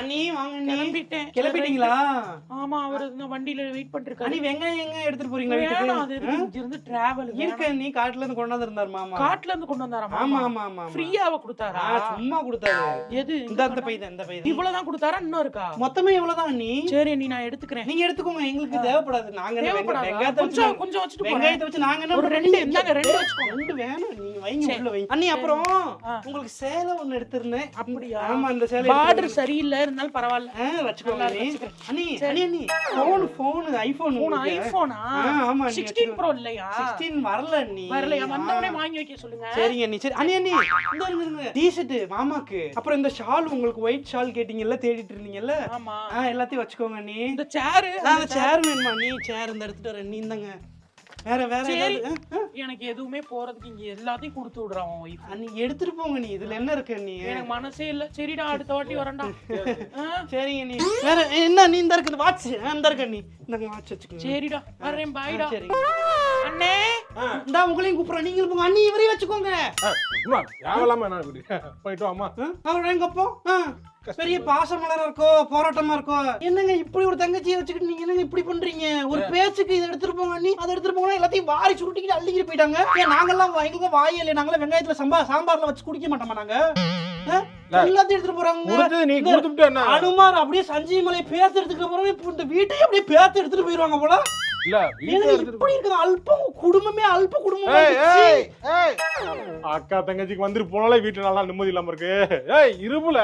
அண்ணி வாங்க அண்ணி. கிளம்பிட்டேன். கிளம்பிட்டீங்களா? ஆமா, அவரு இந்த வண்டியில வெயிட் பண்ணிட்டு இருக்காரு. அண்ணி வெங்காயம் எங்க எடுத்துட்டு போறீங்களா வேணாம், அது வீட்டுக்கு? இங்க இருந்து டிராவல் இருக்கு அண்ணி, காட்டுல இருந்து கொண்டாந்து இருந்தாரு மாமா. காட்டுல இருந்து கொண்டு வந்தாரா? ஆமா ஆமா ஆமா. ஃப்ரீயாவ கொடுத்தாரா? சும்மா கொடுத்தாரு. எது இந்த பை தான், இந்த பை தான். இவ்வளவுதான் கொடுத்தாரா? இன்னும் இருக்கா? மொத்தமே இவ்வளவுதான் அண்ணி. சரி, நீ நான் எடுத்துக்கிறேன். நீங்க எடுத்துக்கோங்க, எங்களுக்கு தேவைப்படாது. நாங்க என்ன வெங்காயத்தை கொஞ்சம் கொஞ்சம் வச்சுட்டு போறேன். வெங்காயத்தை வச்சு நாங்க என்ன ஒரு ரெண்டு இந்தாங்க, ரெண்டு வச்சுக்கோங்க. ரெண்டு வேணும், நீங்க வைங்க, உள்ள வைங்க அண்ணி. அப்புறம் உங்களுக்கு சேலை ஒண்ணு எடுத்துறேன். அப்படியா? ஆமா, இந்த சேலை பார்டர் சரியில்லை இருந்தாலும் பரவாயில்ல. வச்சுக்கோங்க அண்ணி. அண்ணி அண்ணி போன் ஐபோன். ஐபோனா? ஆமா 16 ப்ரோ இல்லையா? 16 வரல அண்ணி. வரலையா? வந்தவனே வாங்கி வைக்க சொல்லுங்க. சரிங்க அண்ணி. சரி அண்ணி அண்ணி இந்த இருங்க டீ-ஷர்ட் மாமாக்கு. அப்புறம் இந்த ஷால், உங்களுக்கு ஒயிட் ஷால் கேட்டீங்கல்ல, தேடிட்டு இருந்தீங்கல்ல. ஆமா, எல்லாத்தையும் வச்சுக்கோங்க அண்ணி. இந்த சேர், அந்த சேர் வேணுமா அண்ணி? சேர் இந்த எடுத்துட்டு வரேன். நீ இந்தாங்க. வேற வேற எனக்கு எதுவுமே போறதுக்கு இங்க எல்லாத்தையும் கொடுத்து விடுறான் வைஃப். அண்ணி எடுத்துட்டு போங்க நீ. இதுல என்ன இருக்கு நீ? எனக்கு மனசே இல்ல. சரிடா, அடுத்த வாட்டி வரேன்டா. சரிங்க நீ. வேற என்ன நீ? இந்த இருக்கு வாட்ச். இந்த இருக்கு நீ. இந்த வாட்ச் வச்சுக்கோங்க. சரிடா, வரேன். பாய்டா. சரி அண்ணே, இந்த உங்களையும் கூப்பிடுறேன். நீங்களும் போங்க அண்ணி. இவரையும் வச்சுக்கோங்க. யாவலாமா நான் போயிட்டு வாமா. அவர் எங்கப்போ பெரிய பாசமலரா இருக்கோ, போராட்டமா இருக்கோ? என்னங்க இப்படி ஒரு தங்கச்சியை வச்சுக்கிட்டு நீங்க என்னங்க இப்படி பண்றீங்க? ஒரு பேச்சுக்கு இதை எடுத்துட்டு போங்க அண்ணி, அதை எடுத்துட்டு போனா எல்லாத்தையும் வாரி சுருட்டிக்கிட்டு அள்ளிக்கிட்டு போயிட்டாங்க. ஏன் நாங்கெல்லாம் எங்களுக்கு வாயில்லை, நாங்களாம் வெங்காயத்துல சாம்பார்ல வச்சு குடிக்க மாட்டோமா நாங்க? எல்லாத்தையும் எடுத்துட்டு போறாங்க. நீ கொடுத்துட்ட அனுமார் அப்படியே சஞ்சீவ் மலையை பேத்து எடுத்துட்டு போறோம். இப்போ இந்த வீட்டையும் அப்படியே பேத்து எடுத்துட்டு போயிருவாங்க போல. இல்ல இப்படி இருக்கிற அல்பம் குடும்பமே அல்ப குடும்பம். அக்கா தங்கச்சிக்கு வந்துட்டு போனாலே வீட்டு நல்லா நிம்மதி இல்லாம இருக்கு. இருப்புல